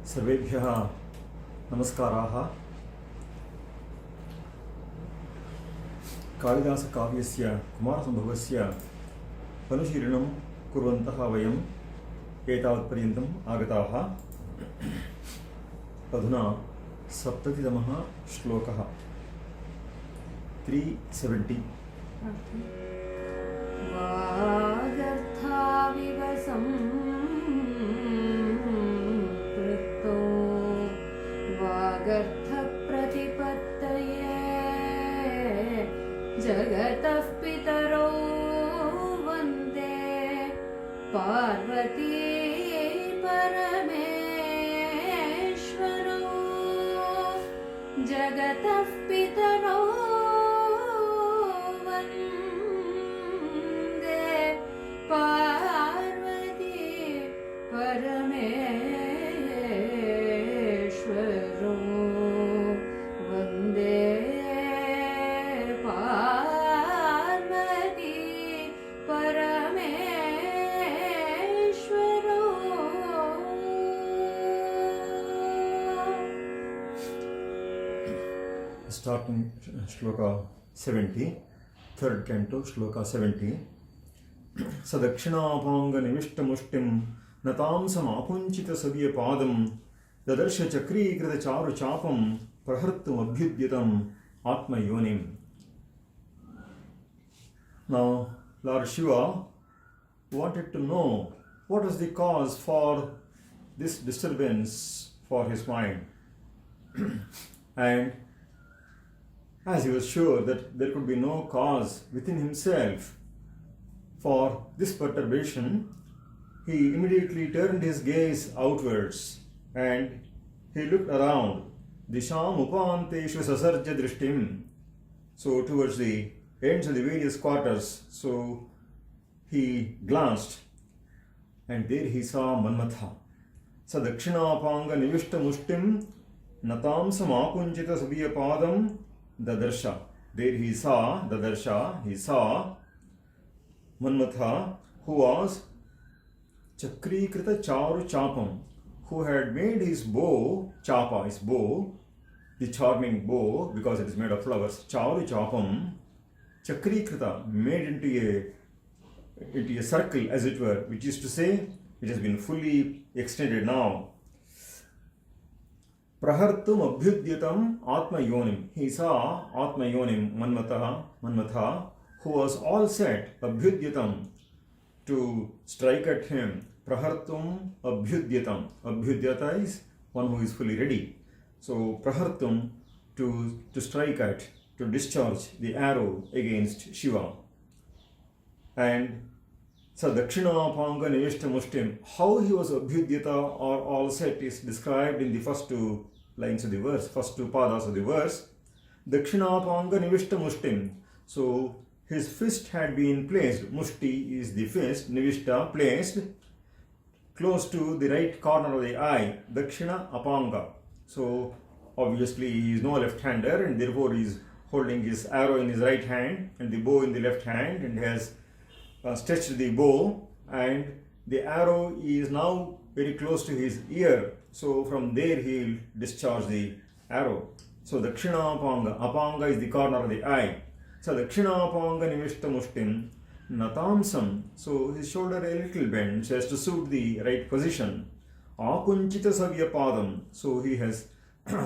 सर्वेभ्यः नमस्काराः। कालिदासकाव्यस्य कुमारसम्भवस्य अनुशीलनं कुर्वन्तः वयम् एतावत्पर्यन्तम् आगताः। अधुना 70तमः श्लोकः 370। वागर्थाविव संपृक्तो वागर्थप्रतिपत्तये जगतः पितरो वन्दे पार्वती परमेश्वरो जगतः पितरो पार्वती परमेश्वरो वन्दे Parvati परमेश्वरो। Starting shloka 70, third canto, shloka 70. सदक्षिणापाङ्गनिविष्टमुष्टिं नतां समाकुञ्चितसव्यपादं ददर्श चक्रीकृतचारुचापं प्रहर्तुमभ्युद्यतम् आत्मयोनिम्. Now Lord Shiva wanted to know what was the cause for this disturbance for his mind. And as he was sure that there could be no cause within himself for this perturbation, he immediately turned his gaze outwards and he looked around. Disham upanteshu sasarja drishtim. So towards the ends of the various quarters. So he glanced and there he saw Manmatha. Sadakshinaapanga nivishta mushtim natam samakunchita sabhyapadam dadarsha. There he saw, dadarsha, he saw Manmatha, who was Chakrikrita Charu Chapam, who had made his bow, Chapa, his bow, the charming bow, because it is made of flowers, Charu Chapam, Chakrikrita, made into a circle, as it were, which is to say, it has been fully extended now. Prahartum abhyudyatam Atma Yonim. He saw Atma Yonim, Manmatha, who was all set, abhyudyatam, to strike at him. Prahartum abhyudyatam. Abhyudyata is one who is fully ready. So prahartum, to strike at, to discharge the arrow against Shiva. And so Dakshinapanga Nivishta Mushtim, how he was abhyudyata or all set is described in the first two lines of the verse, first two padas of the verse. Dakshinapanga Nivishta Mushtim. So his fist had been placed, mushti is the fist, nivishta, placed close to the right corner of the eye, dakshina apanga. So obviously he is no left-hander and therefore he is holding his arrow in his right hand and the bow in the left hand and has stretched the bow and the arrow is now very close to his ear. So from there he will discharge the arrow. So dakshina apanga, apanga is the corner of the eye. So Dakshinapanga Nivishta Mushtim Natamsam. So his shoulder a little bent so as to suit the right position. Akunchita Savyapadam. So he has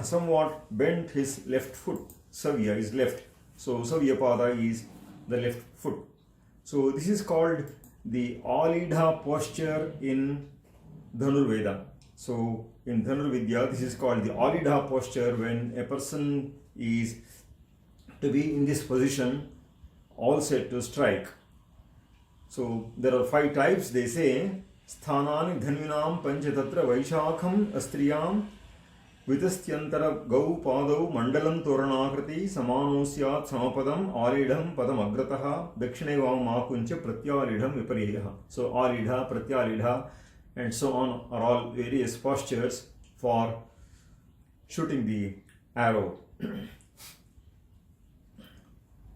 somewhat bent his left foot. Savya is left. So Savyapada is the left foot. So this is called the Alidha posture in Dhanurveda. So in Dhanurvidya this is called the Alidha posture when a person is to be in this position, all set to strike. So there are 5 types, they say. Sthanani dhanvinam panchatatra vaishakham astriyam vitastyantara gau padau mandalam toranakriti samanosyat samapadam alidham padam agrataha dakshinevam makuncha pratyalidham vipariyah. So alidha, pratyalidha and so on are all various postures for shooting the arrow.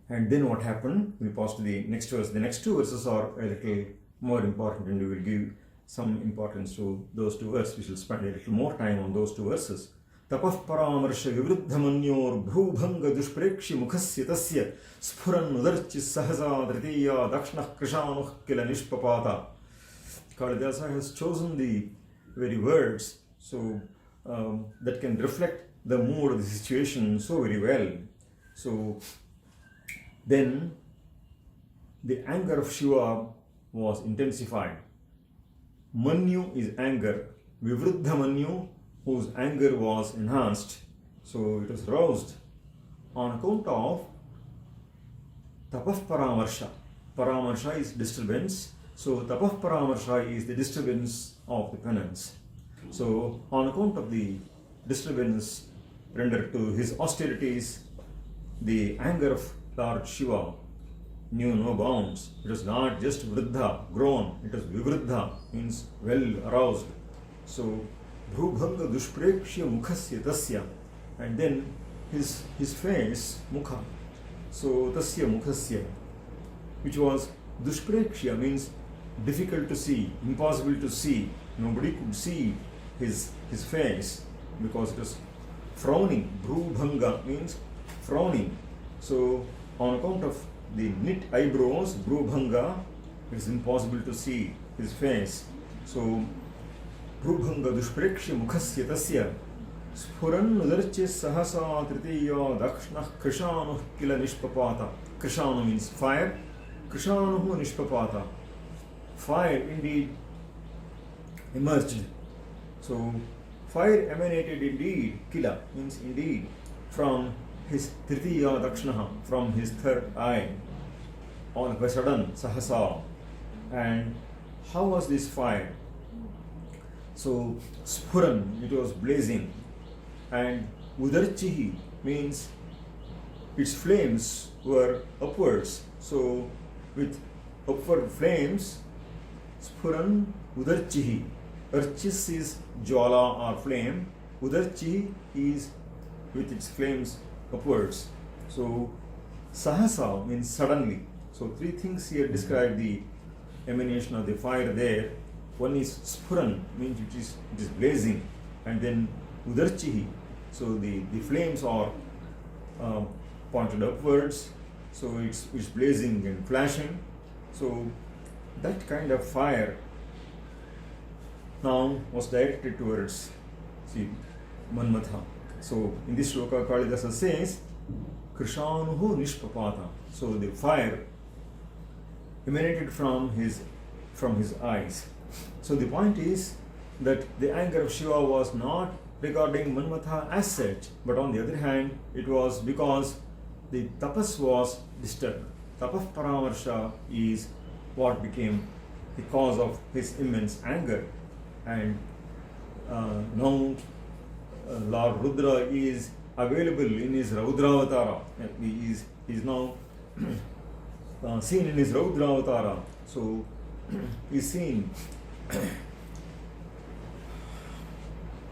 And then what happened? We pass to the next verse. The next two verses are a little more important and we will give some importance to those two verses. We shall spend a little more time on those two verses. Tapah paramarsh vivruddhamanyor bhrubhanga dushprekshi mukhasya tasya sphuran udarchi sahasa tritiya dakshnah krishanuh kila nishpapata. Kalidasa has chosen the very words that can reflect the mood of the situation so very well. So then the anger of Shiva was intensified. Manyu is anger. Vivruddha Manyu, whose anger was enhanced. So it was roused on account of tapah paramarsha. Paramarsha is disturbance. So tapah paramarsha is the disturbance of the penance. So on account of the disturbance rendered to his austerities, the anger of Lord Shiva knew no bounds. It was not just vriddha, grown, it was vivruddha, means well aroused. So bhrubhanga dushprekshya mukhasya tasya, and then his face, mukha, so tasya mukhasya, which was dushprekshya, means difficult to see, impossible to see. Nobody could see his face because it was frowning. Bhrubhanga means frowning. So on account of the knit eyebrows, bhrubhanga, it is impossible to see his face. So bhrubhanga dushprekshya mukhasya tasya sphuran udarche sahasa tritiya dakshnah krishanuh kila nishpapata. Krishanu means fire. Krishanuh nishpapata. Fire indeed emerged. So fire emanated indeed, kila means indeed, from his tritiya dakshnaha, from his third eye, all of a sudden, sahasa. And how was this fire? So sphuran, it was blazing, and udarchihi means its flames were upwards. So with upward flames, sphuran udarchihi. Archis is jwala or flame. Udarchihi is with its flames upwards. So sahasa means suddenly. So three things here describe the emanation of the fire there. One is sphuran, means it is blazing, and then udarchihi. So the flames are pointed upwards. So it's blazing and flashing. So that kind of fire now was directed towards Manmatha. So in this shloka, Kalidasa says, Krishanuhu nishpapata. So the fire emanated from his eyes. So the point is that the anger of Shiva was not regarding Manmatha as such, but on the other hand, it was because the tapas was disturbed. Tapah paramarsha is what became the cause of his immense anger. And now Lord Rudra is available in his Raudravatara. He is now seen in his Raudravatara. So he is seen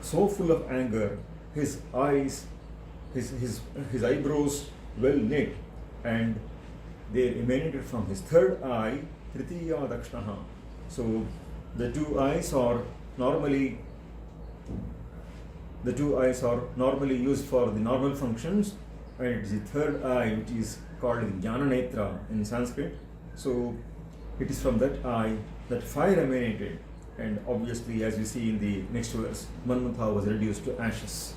so full of anger, his eyes, his eyebrows well knit, and they emanated from his third eye, Tritiya Dakshnaha. So the two eyes are normally used for the normal functions, and it is the third eye which is called Jnana Netra in Sanskrit. So it is from that eye that fire emanated, and obviously, as we see in the next verse, Manmatha was reduced to ashes.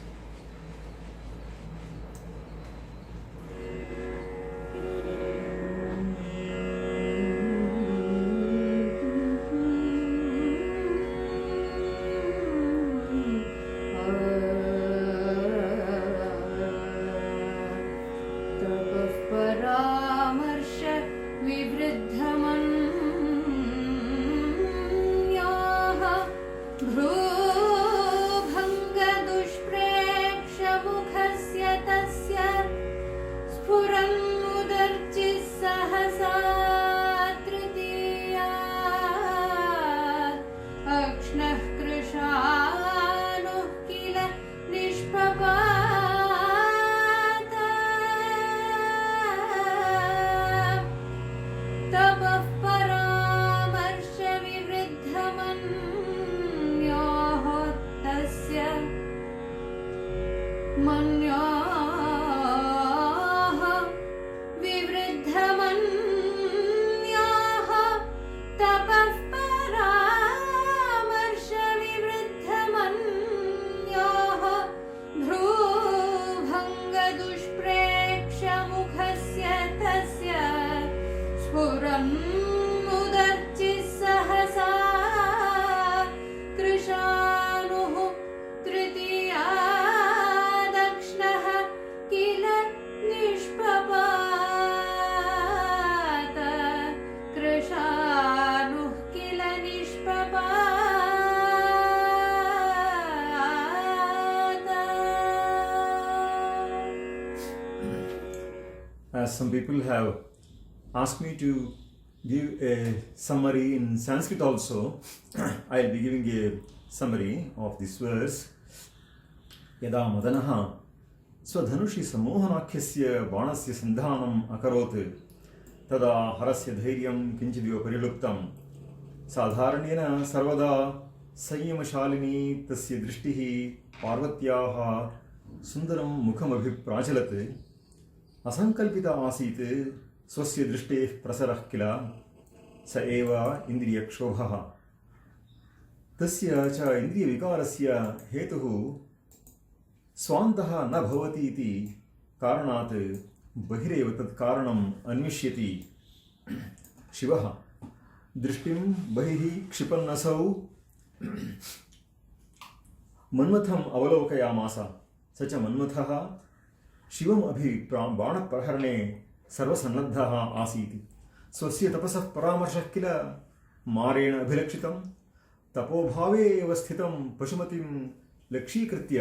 Tapah paramarshya vivriddhaman स्फुरन् मुदर्चिः सहसा कृशानुः तृतीया दक्ष्णः किल निष्पपात कृशानुः किल निष्पपात. As some people have asked me to give a summary in Sanskrit also, I will be giving a summary of this verse. Yada madanaha swadhanushi samohanakhyasya banasya sandhanam akarot tada harasya dhairyam kinchidyo pariluptam sadharanena sarvada संयमशालिनी तस्य दृष्टिः पार्वत्याः सुन्दरं मुखमभिप्राचलत् असङ्कल्पिता आसीत् स्वस्य दृष्टेः प्रसरः किल स एव इन्द्रियक्षोभः तस्य च इन्द्रियविकारस्य हेतुः स्वान्तः न भवति इति कारणात् बहिरेव तत् कारणम् अन्विष्यति शिवः दृष्टिं बहिः क्षिपन्नसौ मन्मथम् अवलोकयामास स च मन्मथः शिवम् बाणप्रहरणे सर्वसन्नद्धः आसीत् स्वस्य तपसः परामर्शः किल मारेण अभिलक्षितं तपोभावे एव स्थितं पशुमतिं लक्ष्यीकृत्य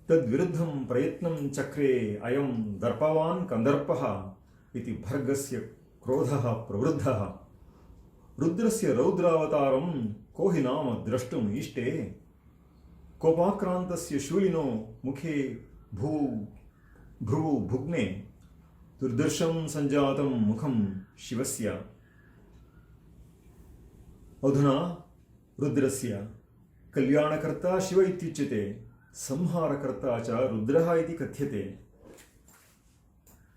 तद्विरुद्धं प्रयत्नं चक्रे अयं दर्पवान् कन्दर्पः इति भर्गस्य क्रोधः प्रवृद्धः रुद्रस्य रौद्रावतारं को हि नाम द्रष्टुम् ईष्टे कोपाक्रान्तस्य शूलिनो मुखे भ्रुवु भुग्ने दुर्दर्शं सञ्जातं मुखं शिवस्य अधुना रुद्रस्य कल्याणकर्ता शिव इत्युच्यते संहारकर्ता च रुद्रः इति कथ्यते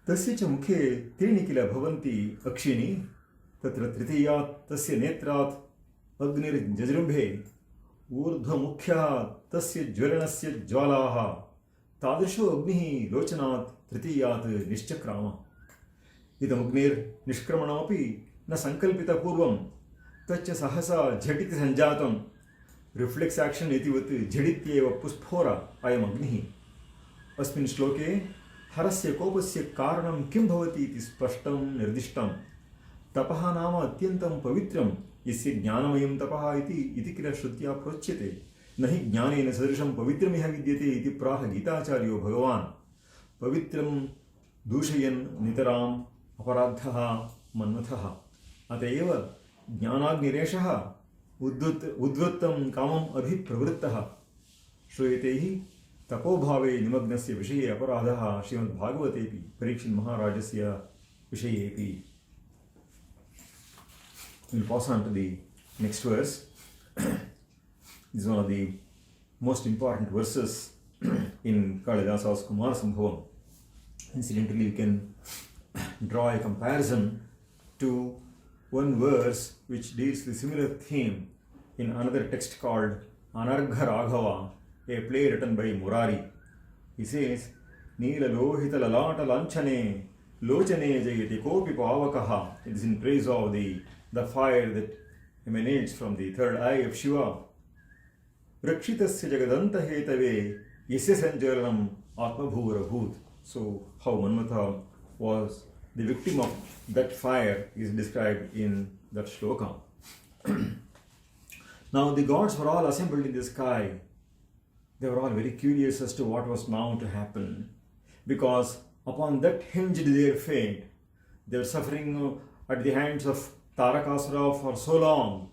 तस्य च मुखे त्रीणि किल भवन्ति अक्षिणी तत्र तृतीयात् तस्य नेत्रात् अग्निर्जजृम्भे ऊर्ध्वमुख्यः तस्य ज्वलनस्य ज्वालाः तादृशो अग्निः लोचनात् तृतीयात् निश्चक्राम इदमग्निर्निष्क्रमणमपि न सङ्कल्पितपूर्वं तच्च सहसा झटिति सञ्जातं रिफ्लेक्स् आक्षन् इतिवत् झटित्येव पुस्फोर अयमग्निः अस्मिन् श्लोके हरस्य कोपस्य कारणं किं भवति इति स्पष्टं निर्दिष्टं तपः नाम अत्यन्तं पवित्रं यस्य ज्ञानमयं तपः इति किल श्रुत्या प्रोच्यते न हि ज्ञानेन सदृशं पवित्रमिह विद्यते इति प्राह गीताचार्यो भगवान् पवित्रं दूषयन् नितराम् अपराधः मन्मथः अत एव ज्ञानाग्निरेषः उद्वत्तं कामम् अभिप्रवृत्तः श्रूयते हि तपोभावे निमग्नस्य विषये अपराधः श्रीमद्भागवतेऽपि परीक्षिन् महाराजस्य विषयेऽपि. We'll pass on to the next verse. This is one of the most important verses in Kalidasa's Kumarasambhavam. Incidentally, we can draw a comparison to one verse which deals with a similar theme in another text called Anargha Raghava, a play written by Murari. He says, Neela Lohita Lalata Lanchane Lochane Jayati Kopi Pavakaha. It is in praise of the fire that emanates from the third eye of Shiva. Rakshitasya Jagadanta Hetave Yasya Sanjaranam Atmabhuvarabhut. So, how Manmatha was the victim of that fire is described in that shloka. Now, the gods were all assembled in the sky. They were all very curious as to what was now to happen, because upon that hinged their fate. They were suffering at the hands of Tarakasura for so long.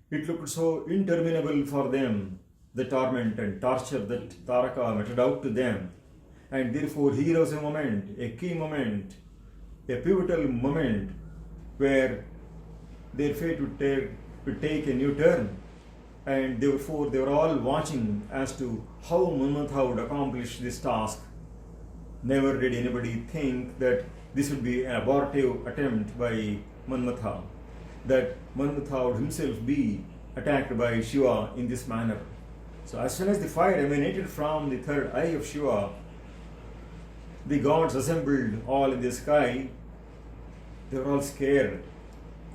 It looked so interminable for them, the torment and torture that Taraka meted out to them. And therefore here was a moment, a key moment, a pivotal moment where their fate would take a new turn. And therefore they were all watching as to how Manmatha would accomplish this task. Never did anybody think that this would be an abortive attempt by Manmatha, that Manmatha would himself be attacked by Shiva in this manner. So as soon as the fire emanated from the third eye of Shiva, the gods assembled all in the sky They were all scared.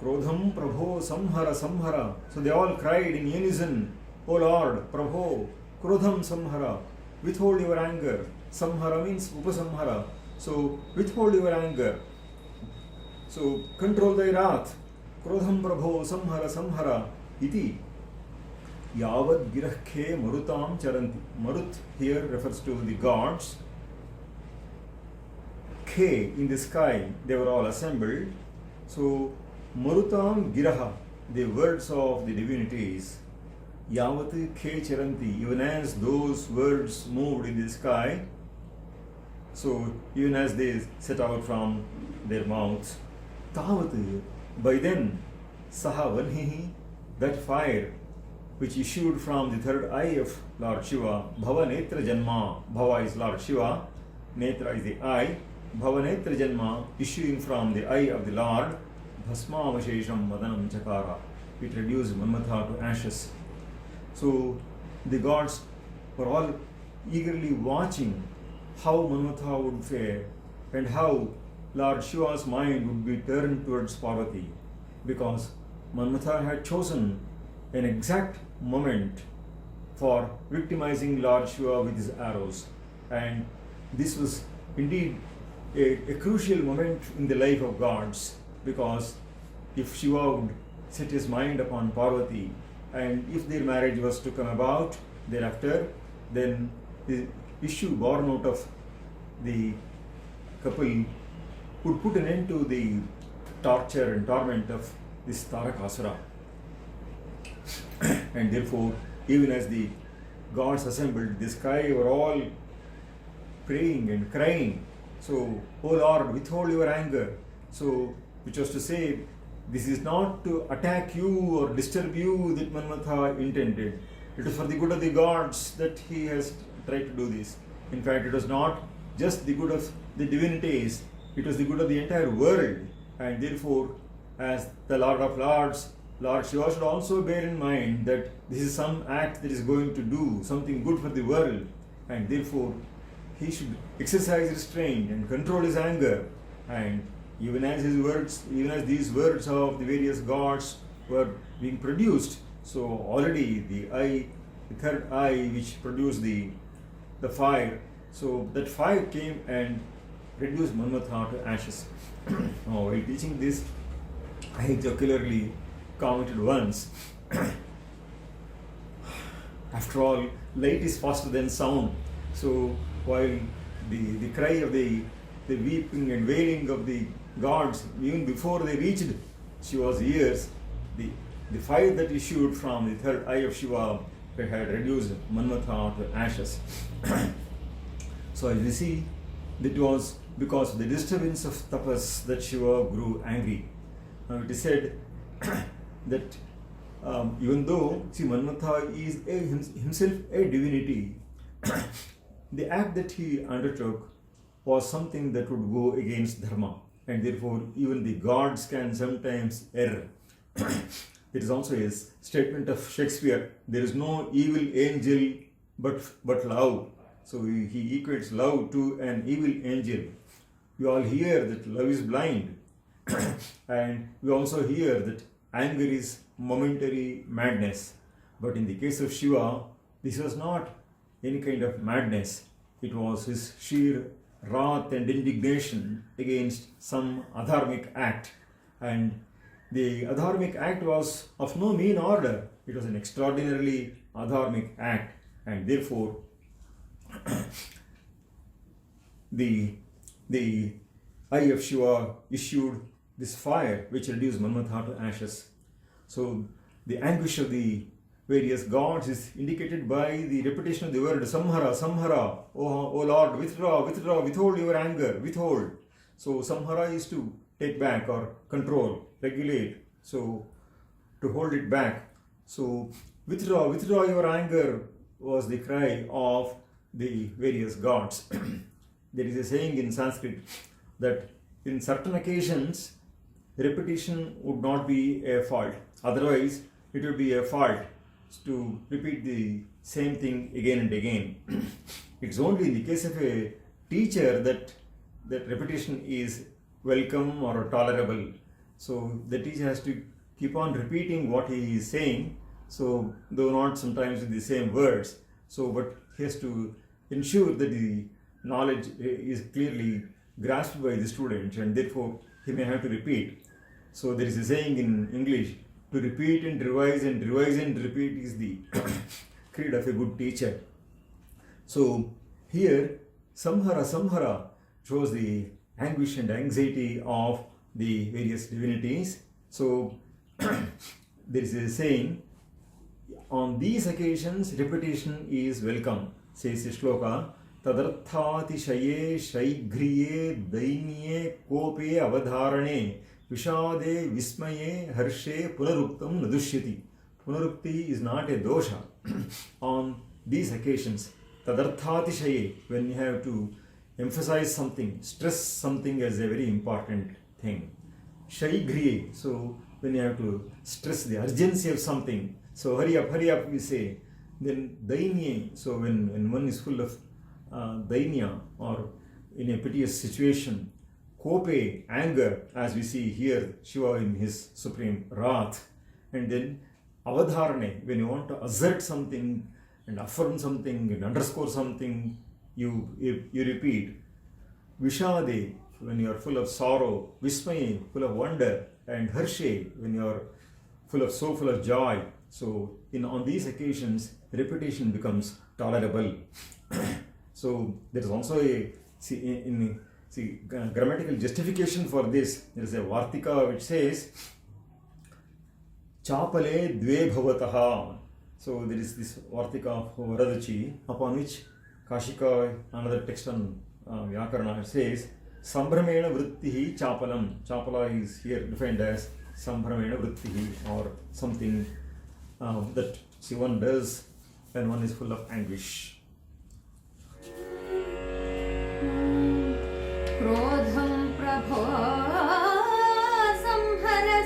Krodham Prabho Samhara Samhara. So they all cried in unison, O Lord, Prabho, Krodham Samhara, withhold your anger. Samhara means Upasamhara. So withhold your anger. So control thy wrath. Krodham Prabho Samhara Samhara iti. Yavad Girahkhe Marutam Charanti. Marut here refers to the gods. Khe in the sky, they were all assembled. So Marutam Giraha, the words of the divinities. Yavat Khe Charanti, even as those words moved in the sky. So even as they set out from their mouths. Tavat, by then, Saha Vanhihi, that fire which issued from the third eye of Lord Shiva, Bhava Netra Janma, Bhava is Lord Shiva, Netra is the eye, Bhava Netra Janma, issuing from the eye of the Lord, Bhasma Avashesham Madanam Chakara, it reduced Manmatha to ashes. So the gods were all eagerly watching how Manmatha would fare and how Lord Shiva's mind would be turned towards Parvati, because Manmatha had chosen an exact moment for victimizing Lord Shiva with his arrows, and this was indeed a crucial moment in the life of gods, because if Shiva would set his mind upon Parvati and if their marriage was to come about thereafter, then the issue born out of the couple would put an end to the torture and torment of this Tarakasura. And therefore, even as the gods assembled, the sky were all praying and crying. So, O Lord, withhold your anger. So, which was to say, this is not to attack you or disturb you that Manmatha intended. It is for the good of the gods that he has tried to do this. In fact, it was not just the good of the divinities, it was the good of the entire world. And therefore, as the Lord of Lords, Lord Shiva should also bear in mind that this is some act that is going to do something good for the world, and therefore he should exercise restraint and control his anger. And even as his words, even as these words of the various gods were being produced, so already the eye, the third eye which produced the fire, so that fire came and reduced Manmatha to ashes. Now, while teaching this, I jocularly commented once, after all, light is faster than sound. So while the cry of the weeping and wailing of the gods, even before they reached Shiva's ears, the fire that issued from the third eye of Shiva had reduced Manmatha to ashes. So as we see, that was because of the disturbance of tapas that Shiva grew angry. Now it is said that even though Manmatha is himself a divinity, the act that he undertook was something that would go against dharma, and therefore even the gods can sometimes err. It is also a statement of Shakespeare, there is no evil angel but love. So he equates love to an evil angel. We all hear that love is blind, and we also hear that anger is momentary madness. But in the case of Shiva, this was not any kind of madness. It was his sheer wrath and indignation against some adharmic act. And the adharmic act was of no mean order. It was an extraordinarily adharmic act. And therefore, the eye of Shiva issued this fire which reduced Manmatha to ashes. So the anguish of the various gods is indicated by the repetition of the word Samhara, Samhara. O Lord, withdraw, withdraw, withhold your anger, withhold. So Samhara is to take back or control, regulate. So to hold it back. So withdraw, withdraw your anger was the cry of the various gods. There is a saying in Sanskrit that in certain occasions repetition would not be a fault. Otherwise, it would be a fault to repeat the same thing again and again. It's only in the case of a teacher that repetition is welcome or tolerable. So the teacher has to keep on repeating what he is saying, so though not sometimes with the same words, so but he has to ensure that the knowledge is clearly grasped by the students, and therefore he may have to repeat. So there is a saying in English, to repeat and revise and revise and repeat is the creed of a good teacher. So here samhara shows the anguish and anxiety of the various divinities. So there is a saying, on these occasions repetition is welcome, says the shloka. Tadarthati shaigriye dainye kope avadharane vishade vismaye harshe punaruktam nadushyati. Punarukti is not a dosha. On these occasions, tadarthati shaye, when you have to emphasize something, stress something as a very important thing. Shaigriye, so when you have to stress the urgency of something, so hurry up we say. Then dainye, so when one is full of dainya or in a piteous situation. Kope, anger, as we see here Shiva in his supreme wrath. And then avadharane, when you want to assert something and affirm something and underscore something, you repeat. Vishade, when you are full of sorrow. Vismaye, full of wonder. And harshe, when you are full of joy. So on these occasions, repetition becomes tolerable. So there is also a grammatical justification for this. There is a Vartika which says Chapale dve bhavataha. So there is this Vartika of Varadachi, upon which Kashika, another text on Vyakhyana, says Sambhramena vrittihi chapalam. Chapala is here defined as Sambhramena vrittihi, or something that one does when one is full of anguish. क्रोधं प्रभो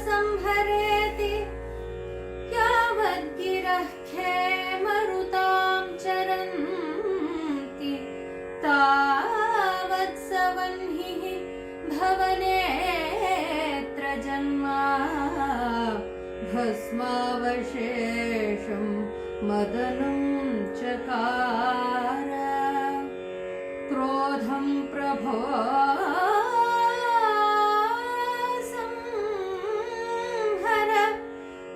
संहरेति यावद्गिरः खेमरुतां चरन्ति तावत्सवह्निः भवनेऽत्र जन्मा भस्मावशेषं मदनं चकार क्रोधं प्रभो संहर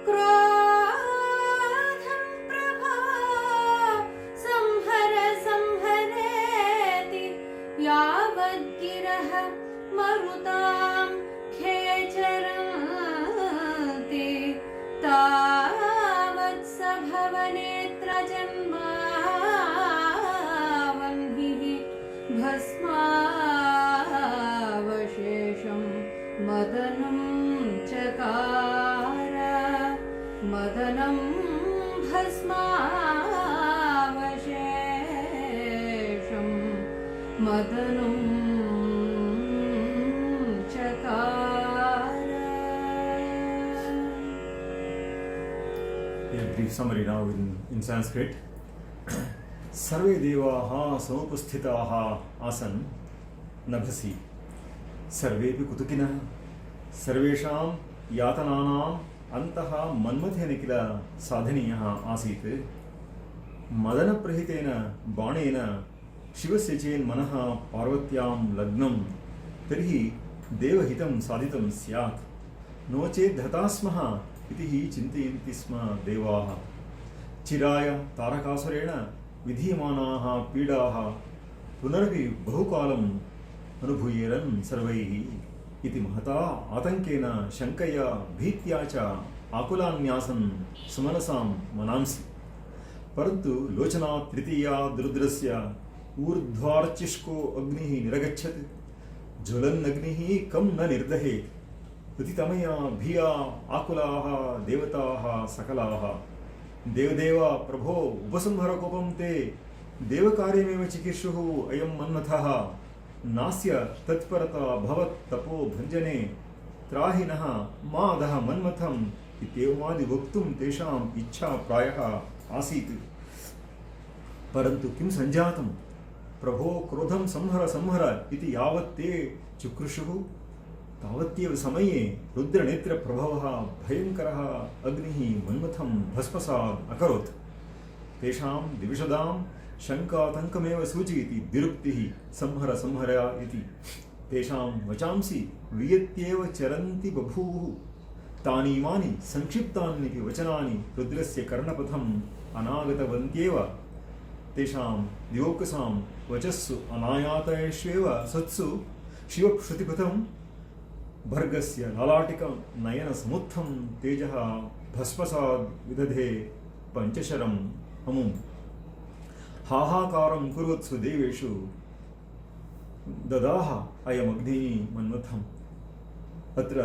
क्रोधं प्रभो संहरेति यावद्गिरः मरुतां खेचरन्ति तावत्स भवनेऽत्र जन्मा भस्मावशेषं मदनं चकार मदनं भस्मावशेषं मदनं चकार. A brief summary now in Sanskrit. सर्वे देवाः समुपस्थिताः आसन् नभसि सर्वेपि कुतुकिनः सर्वेषां यातनानाम् अन्तः मन्मथेन किल साधनीयः आसीत् मदनप्रहितेन बाणेन शिवस्य चेन्मनः पार्वत्यां लग्नं तर्हि देवहितं साधितं स्यात् नो चेत् धता स्मः इति हि चिन्तयन्ति स्म देवाः चिराय तारकासुरेण विधीयमानाः पीडाः पुनरपि बहुकालम् अनुभूयेरन् सर्वैः इति महता आतङ्केन शङ्कया भीत्या च आकुलान्यासन् सुमनसां मनांसि परन्तु लोचनात् तृतीया रुद्रस्य ऊर्ध्वार्चिष्को अग्निः निरगच्छत् ज्वलन्नग्निः कं न निर्दहेत् उदितमया भिया आकुलाः देवताः सकलाः देवदेव प्रभो उपसंहर कोपं ते देवकार्यमेव चिकीर्षुः अयं मन्मथः नास्य तत्परता भवत् तपो भञ्जने त्राहि नः मादः मन्मथम् इत्येवमादि वक्तुं तेषाम् इच्छा प्रायः आसीत् परन्तु किं सञ्जातं प्रभो क्रोधं संहर संहर इति यावत् ते चुक्रुषुः तावत्येव समये रुद्रनेत्रप्रभवः भयङ्करः अग्निः मन्मथं भस्मसात् अकरोत्। तेषां द्विविशदां शङ्कातङ्कमेव सूचयति द्विरुक्तिः संहर संहर इति। तेषां वचांसि वियत्येव चरन्ति बभूवुः। तानि इमानि संक्षिप्तान्यपि वचनानि रुद्रस्य कर्णपथम् अनागतवन्त्येव। तेषां द्योकसां वचस्सु अनायातेष्वेव सत्सु शिवश्रुतिपथं भर्गस्य ललाटिकं नयनसमुत्थं तेजः भस्मसाद् विदधे पञ्चशरम् अमुम्। हाहाकारं कुर्वत्सु देवेषु ददाह अयमग्निः मन्मथम्। अत्र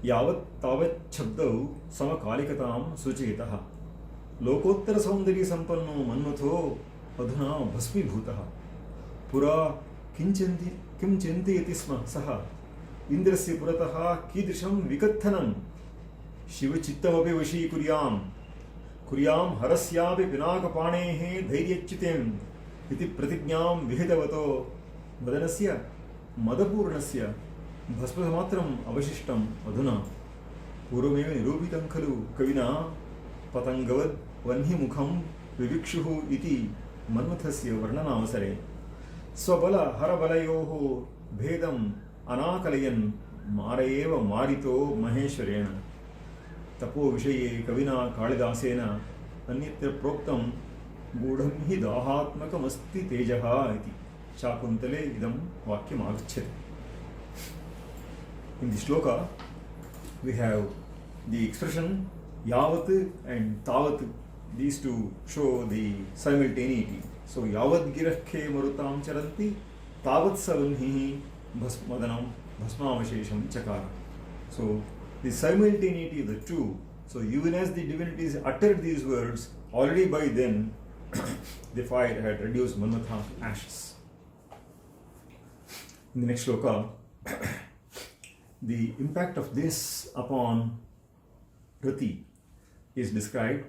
यावत् तावत् शब्दौ समकालिकतां सूचयतः। लोकोत्तरसौन्दर्यसम्पन्नो मन्मथो अधुना भस्मीभूतः। पुरा किं चिन्तयति स्म सः। इन्द्रस्य पुरतः कीदृशं विकत्थनं। शिवचित्तमपि कुर्यां हरस्यापि पिनाकपाणेः धैर्यच्युतिम् इति प्रतिज्ञां विहितवतो वदनस्य मदपूर्णस्य भस्ममात्रम् अवशिष्टम् अधुना। पूर्वमेव निरूपितं खलु कविना पतङ्गवद् वह्निमुखं विविक्षुः इति मन्मथस्य वर्णनावसरे। स्वबल हरबलयोः भेदम् अनाकलयन् मार एव मारितो महेश्वरेण। तपो विषये कविना कालिदासेन अन्यत्र प्रोक्तं गूढं हि दाहात्मकमस्ति तेजः इति। शाकुन्तले इदं वाक्यम् आगच्छति। In the shloka we have the expression yavat and tavat. These two show the simultaneity. So yavat girahke marutam charanti tavat savanhihi bhasmadanam bhasmavashesham chakara. So the simultaneity of the two. So even as the divinities uttered these words, already by then the fire had reduced Manmatha to ashes. In the next shloka, the impact of this upon Rati is described,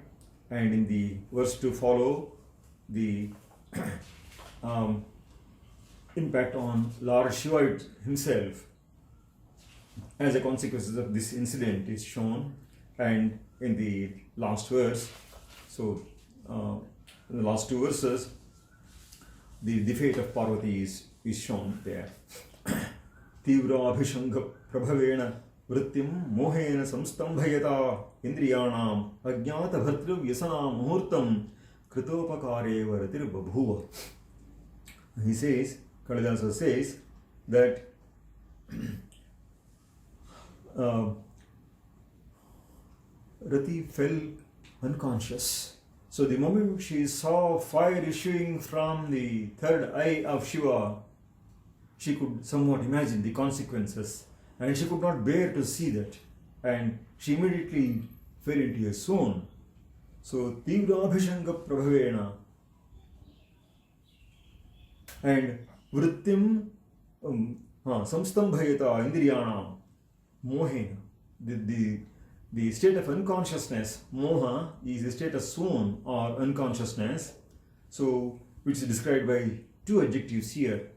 and in the verse to follow, the impact on Lord Shiva himself as a consequence of this incident is shown, and in the last verse, so in the last two verses, the fate of Parvati is shown there. तीव्राभिषङ्ग प्रभवेण वृत्तिं मोहेन संस्तम्भयता इन्द्रियाणाम् अज्ञातभर्तृव्यसना मुहूर्तं कृतोपकारेव रतिर्बभूव. He says, Kalidasa says that Rati fell unconscious. So the moment she saw fire issuing from the third eye of Shiva, she could somewhat imagine the consequences, and she could not bear to see that, and she immediately fell into a swoon. So Tivrabhishanga Prabhavena and Vrittim Samstambhayata Indriyanam Mohena. The state of unconsciousness, moha, is a state of swoon or unconsciousness, so which is described by two adjectives here.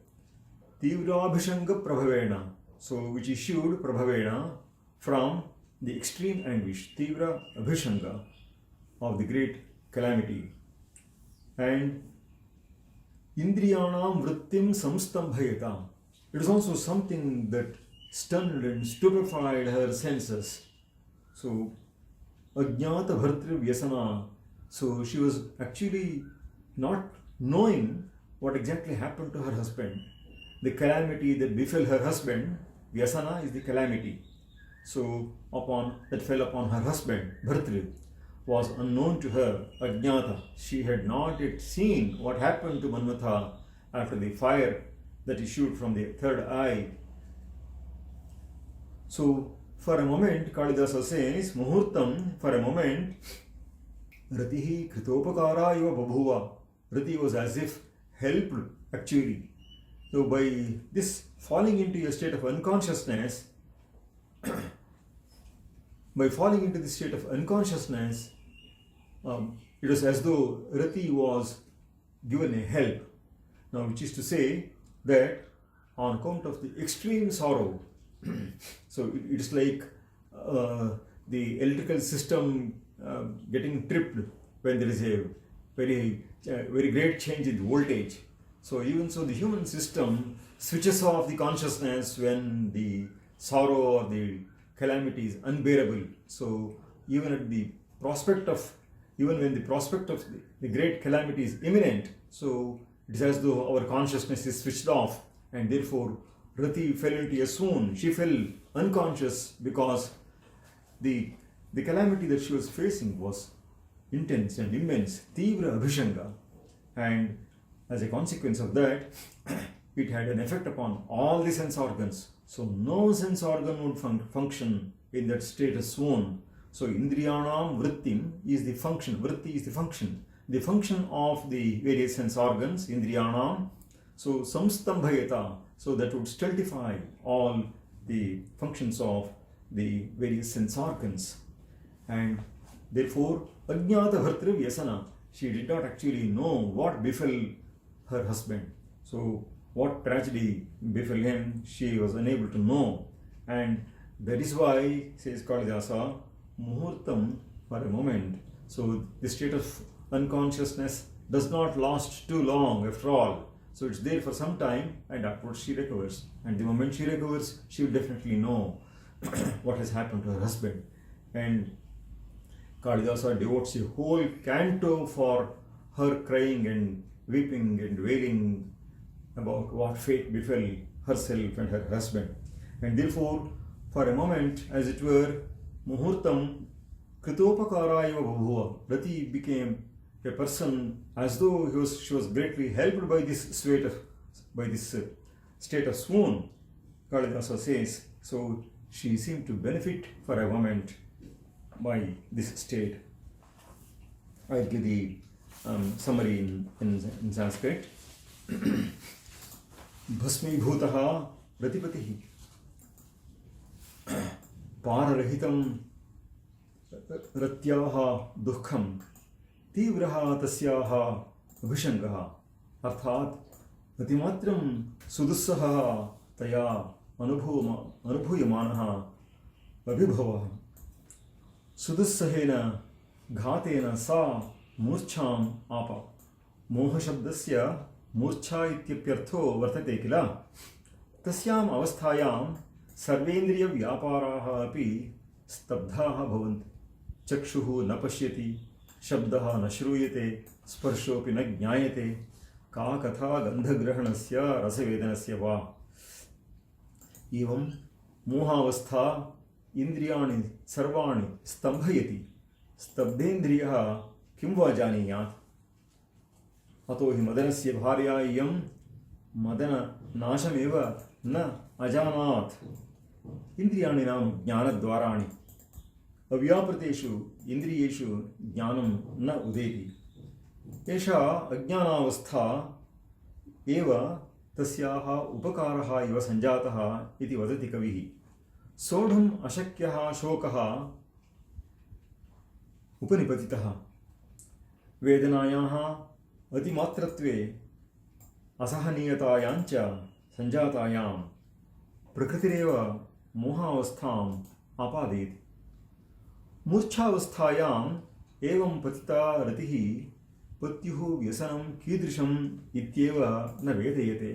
Tivrabhishanga Prabhavena, so which issued Prabhavena from the extreme anguish, Tivra Abhishanga, of the great calamity. And Indriyanam Vrittim Samstambhayata. It is also something that stunned and stupefied her senses. So, Ajnata Bhartri Vyasana. So, she was actually not knowing what exactly happened to her husband. The calamity that befell her husband, Vyasana is the calamity. So, that fell upon her husband, Bhartri, was unknown to her, Ajnata. She had not yet seen what happened to Manmatha after the fire that issued from the third eye. So, for a moment, Kalidasa says, Muhurtam, for a moment, Ratihi Kritopakara iva babhuva. Rati was as if helped, actually. So, by this falling into a state of unconsciousness, it was as though Rati was given a help. Now, which is to say that on account of the extreme sorrow So it's like the electrical system getting tripped when there is a very great change in the voltage. So even so, the human system switches off the consciousness when the sorrow or the calamity is unbearable. So even when the prospect of the great calamity is imminent, so it is as though our consciousness is switched off, and therefore Rati fell into a swoon. She fell unconscious because the calamity that she was facing was intense and immense, Tivra Abhishanga, and as a consequence of that, it had an effect upon all the sense organs. So no sense organ would function in that state of swoon. So Indriyanam Vrittim is the function. Vritti is the function. The function of the various sense organs, Indriyanam. So Samstambhayata, so that would stultify all the functions of the various sense organs. And therefore, Ajnata Bhartri Vyasana, she did not actually know what befell her husband. So what tragedy befell him, she was unable to know. And that is why, says Kalidasa, Muhurtam, for a moment. So the state of unconsciousness does not last too long after all. So it's there for some time, and afterwards she recovers. And the moment she recovers, she will definitely know what has happened to her husband. And Kalidasa devotes a whole canto for her crying and weeping and wailing about what fate befell herself and her husband. And therefore, for a moment, as it were, Muhurtam Kritopakaraya Bhuva, Rati became a person as though she was greatly helped by this state of swoon. Kalidasa says, so she seemed to benefit for a moment by this state. I'll give the summary in Sanskrit. Bhasmibhutaha Ratipatihi Pararahitam Ratyaha Dukkham Tivraha Tasyaha Abhishangaha Arthat Ratimatram Sudussaha Taya Anubhuyamanaha Abhibhavaha Sudussahena Ghatena Sa Murcham Apa Moha Shabdasya Murcha ityapyartho vartate kila tasyam avasthayam sarvendriya vyaparaha api stabdhaha bhavanti chakshuhu na pashyati shabdaha na shruyate sparshopi na jnayate ka katha gandhagrahanasya rasavedanasya va evam mohavastha indriyani sarvani stambhayati stabdendriyaha kim va janiyat अतो हि मदनस्य भार्या इयं मदन नाशमेव न अजानात् इंद्रियाणि नाम ज्ञानद्वाराणि अव्यापृतेषु इंद्रियेषु ज्ञानं न उदेति एषा अज्ञानावस्था एव तस्याः उपकारः इव सञ्जातः इति वदति कविः सोढुम् अशक्यः शोकः उपनिपतितः वेदनायाः अतिमात्रत्वे असहनीयतायाञ्च सञ्जातायां प्रकृतिरेव मोहावस्थाम् आपादयति मूर्छावस्थायाम् एवं पतिता रतिः पत्युः व्यसनं कीदृशम् इत्येव न वेदयते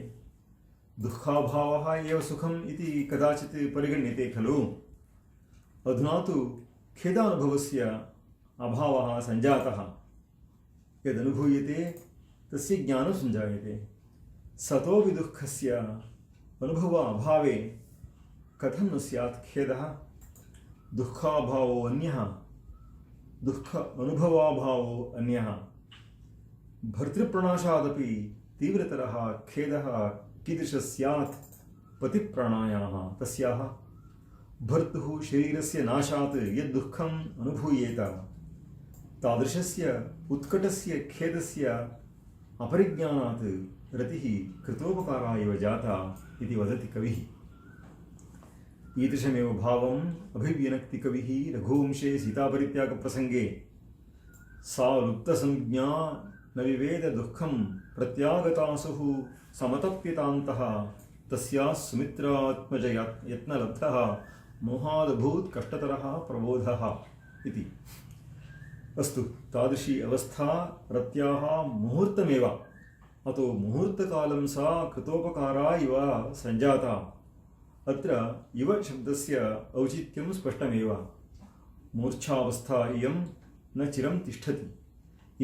दुःखाभावः एव सुखम् इति कदाचित् परिगण्यते खलु अधुना तु खेदानुभवस्य अभावः सञ्जातः यदनुभूयते तस्य ज्ञानं सञ्जायते सतोऽपि दुःखस्य अनुभव अभावे कथं न स्यात् खेदः दुःखाभावो अन्यः दुःख अनुभवाभावो अन्यः भर्तृप्रणाशादपि तीव्रतरः खेदः कीदृशः स्यात् पतिप्राणायाः तस्याः भर्तुः शरीरस्य नाशात् यद् दुःखम् अनुभूयेत तादृशस्य उत्कटस्य खेदस्य अपरिज्ञानात् रतिः कृतोपकारा इव जाता इति वदति कविः ईदृशमेव भावम् अभिव्यनक्ति कविः रघुवंशे सीतापरित्यागप्रसङ्गे सा लुप्तसंज्ञा न विवेद दुःखं प्रत्यागतासुः समतप्यतान्तः तस्याः सुमित्रात्मज यत्नलब्धः मोहादभूत कष्टतरः प्रबोधः इति। अस्तु, तादृशी अवस्था रत्याः मुहूर्तमेव। अतो मुहूर्तकालं सा कृतोपकारा इव सञ्जाता। अत्र इव शब्दस्य औचित्यं स्पष्टमेव। मूर्छावस्था इयं न चिरं तिष्ठति।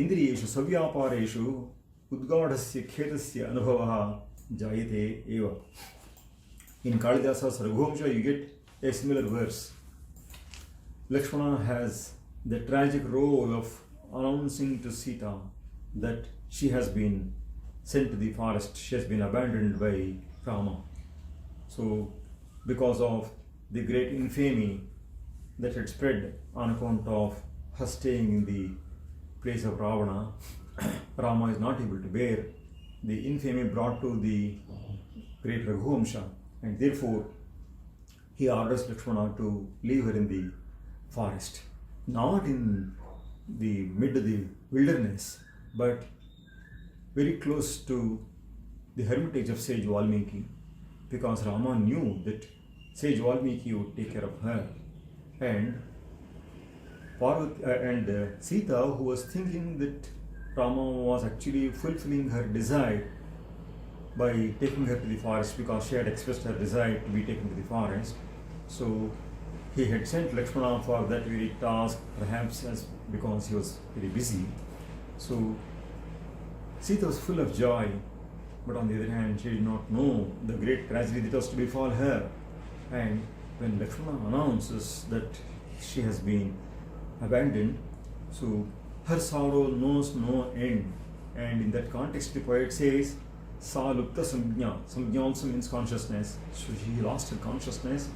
इन्द्रियेषु सव्यापारेषु उद्गाढस्य खेदस्य अनुभवः जायते एव। In Kalidasa's Raghuvamsha you get a similar verse. Lakshmana has the tragic role of announcing to Sita that she has been sent to the forest, she has been abandoned by Rama. So, because of the great infamy that had spread on account of her staying in the place of Ravana, Rama is not able to bear the infamy brought to the great Raghuvamsha, and therefore he orders Lakshmana to leave her in the forest, not in the mid of the wilderness, but very close to the hermitage of sage Valmiki, because Rama knew that sage Valmiki would take care of her. And Sita, who was thinking that Rama was actually fulfilling her desire by taking her to the forest, because she had expressed her desire to be taken to the forest. So he had sent Lakshmana for that very task, perhaps because he was very busy. So Sita was full of joy, but on the other hand, she did not know the great tragedy that was to befall her. And when Lakshmana announces that she has been abandoned, so her sorrow knows no end. And in that context, the poet says, Sa lupta samjna. Samjna also means consciousness. So she lost her consciousness.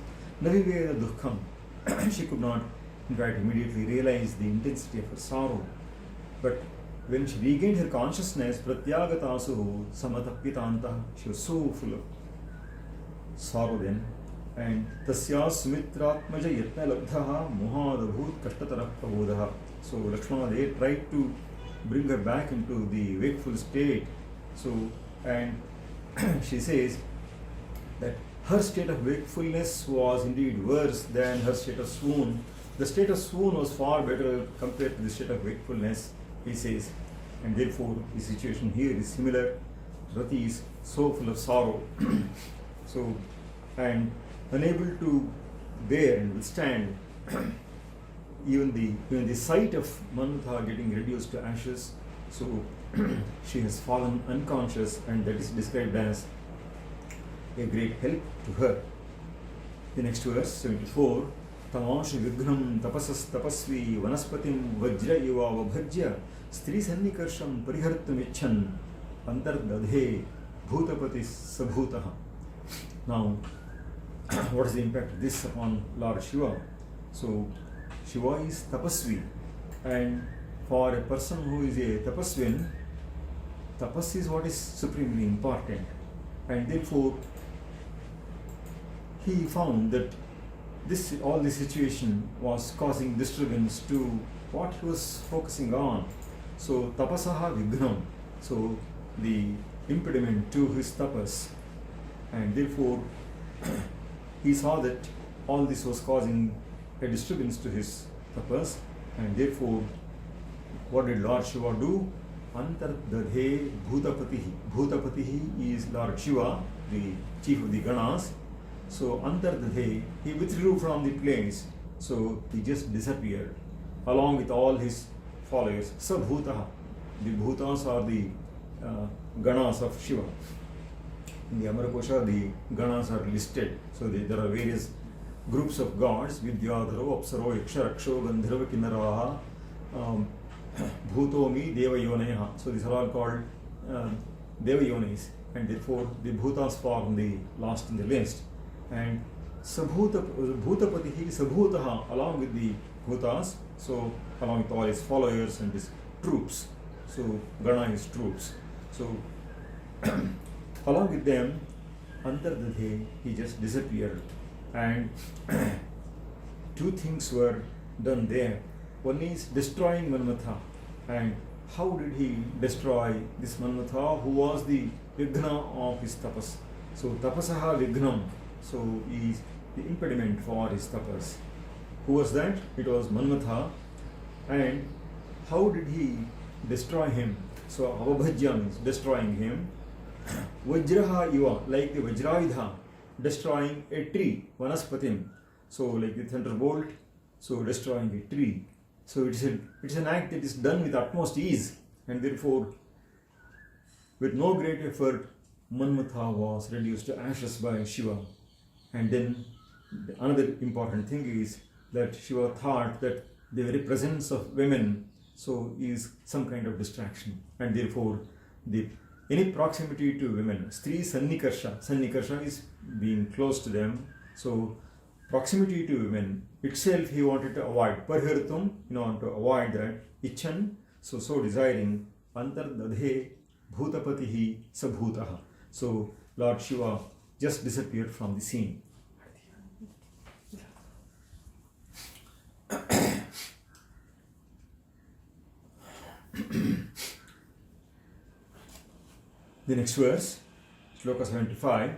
Naviveda dukkham. She could not, in fact, immediately realize the intensity of her sorrow. But when she regained her consciousness, pratyagatasu samatapitanta, she was so full of sorrow then. And tasya sumitratmaja yatna labdhaha mohadabhut kashtatarah prabodhaha. So Lakshmana, they tried to bring her back into the wakeful state. So, and she says that her state of wakefulness was indeed worse than her state of swoon. The state of swoon was far better compared to the state of wakefulness, he says. And therefore, the situation here is similar. Rati is so full of sorrow. So, and unable to bear and withstand even the sight of Manmatha getting reduced to ashes. So she has fallen unconscious, and that is described as a great help to her. The next verse, 74. Tamash vighram tapasas tapasvi vanaspatim vajra iva vabhajya stri sannikarsham parihartam icchan antardadhe bhutapati sabhutaha. Now, what is the impact of this upon Lord Shiva? So, Shiva is tapasvi, and for a person who is a tapasvin, tapas is what is supremely important, and therefore he found that all this situation was causing disturbance to what he was focusing on. So tapasaha vignam, so the impediment to his tapas, and therefore he saw that all this was causing a disturbance to his tapas, and therefore what did Lord Shiva do? Antardadhe bhutapatihi. Bhutapatihi is Lord Shiva, the chief of the Ganas. So antardadhe, he withdrew from the place, so he just disappeared along with all his followers. Sabhutaha, the bhutas are the Ganas of Shiva. In the Amarakosha, the Ganas are listed. So there are various groups of gods: Vidyadharo, Apsaro, Yaksha, Raksho, Gandharva, Kinnaraha, Bhutomi, Devayoneha. So these are all called Devayonis, and therefore the Bhutas form the last in the list. And Bhutapatihi, Sabhutaha, along with the Bhutas, so along with all his followers and his troops. So Gana is troops. So along with them, Antardadhe, he just disappeared. And two things were done there. One is destroying Manmatha. And how did he destroy this Manmatha, who was the Vighna of his tapas? So tapasaha Vignam. So the impediment for his tapas. Who was that? It was Manmatha. And how did he destroy him? So avabhajya means destroying him. Vajraha iva, like the Vajrayudha, destroying a tree, vanaspatim. So like the thunderbolt, so destroying a tree. So it's an act that is done with utmost ease, and therefore with no great effort, Manmatha was reduced to ashes by Shiva. And then another important thing is that Shiva thought that the very presence of women so is some kind of distraction, and therefore any proximity to women, Stri Sannikarsha is being close to them. So proximity to women itself he wanted to avoid. Parhirtum, in order to avoid that, Ichan, so desiring, Antardadhe Bhutapatihi Sabhutaha. So Lord Shiva just disappeared from the scene. The next verse, Shloka 75,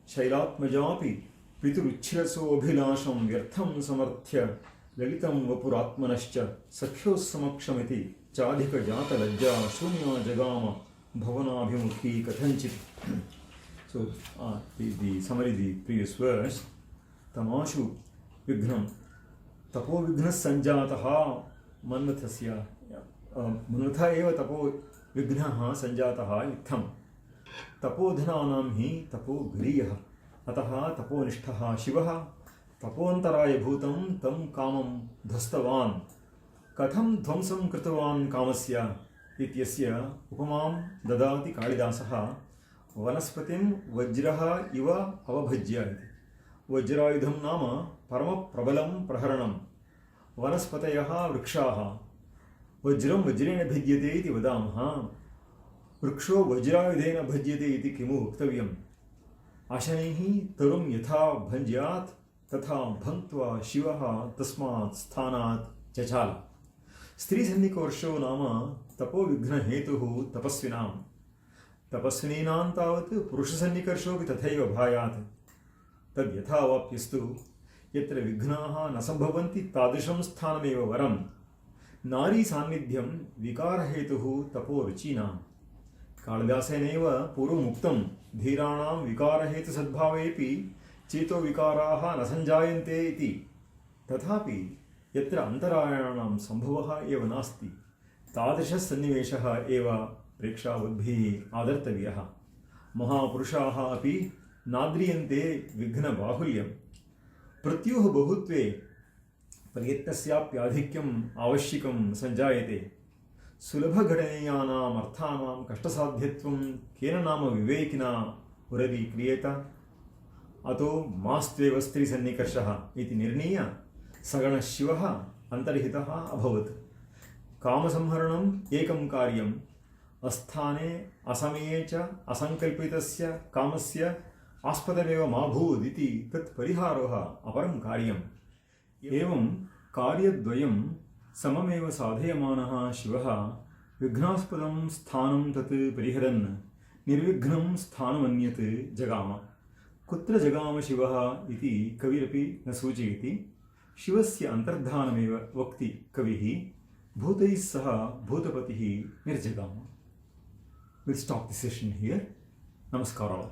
Shailatmajapi Pituruchiraso Abhilasham Vyartham Samarthya Lalitam Vapuratmanascha Sakhyos Samakshamiti Chadhika Jata Lajja Shunya Jagama Bhavanabhimukhi Kathanchit. So, the summary, the previous verse, Tamashu Vignam Tapo Vignas Sanjataha Manmathasya Manmatha eva Tapo Vignaha Sanjataha Itham Tapodhananam hi Tapo Griyaha Ataha Tapo Nishtaha Shivaha Tapoantaraya Bhutam Tam Kamam Dhastavan Katham Dhvamsam Kritavan Kamasya Ityasya Upamam Dadati Kalidasaha Vanaspatim Vajraha Iva Avabhajya Vajrayudham Nama Parama Prabalam Praharanam Vanaspatayaha Vrikshaha Vajram Vajrena Bhadyate iti vadamha Vriksho Vajrayudhena Bhadyate iti kimu uktavyam Ashanihi Tarum Yatha Bhanjyat Tatha Bhantva Shivaha Tasmat Sthanat Chachala Stri Sannikorsho Nama Tapo Vighna Hetuhu Tapasvinam Tapasvininam tavat Purusha Sannikarshopi Tathaiva Bhayat Tad Yatha Vapyastu Yatra Vignaha Nasambhavanti Tadrisham Sthanameva Varam Nari Sannidhyam Vikarahetuhu Tapo Ruchinam Kalidasaneva Purumuktam Dhiranam Vikarahetu Sadbhavepi Cheto Vikaraha Nasanjayante iti Tathapi Yatra Antarayanam Sambhavaha eva nasti Tadrisha Sanniveshaha eva Preksha Budbhi Adartavyaha Mahapurushaha api Nadriyante Vighna Bahulyam Pratyuh Bahutve Prayetnasyaapyadhikyam Avashyikam Sanjayate Sulabha Ghadaneyanam Arthasadhyatvam Kena Nama Vivekina Urari Kriyeta Ato Mastveva Stri Sannikarshaha iti Nirniya Sagana Shivaha Antarhitaha Abhavat Kamasamharanam Ekam Karyam Asthane Asamecha Asankalpitasya Kamasya Aspadameva Mabhud iti Tat Pariharoha Aparam Karyam Evam Karyadvayam Samameva Sadhayamanaha Shivaha Vighnaspadaam Sthanam Tat Pariharan Nirvighnam Sthanamanyat Jagama Kutra Jagama Shivaha iti Kavirapi Nasujiti Shivasya Antardhanameva Vakti Kavihi Bhutais Saha Bhutapatihi Nirjagama. We'll stop the session here. Namaskara.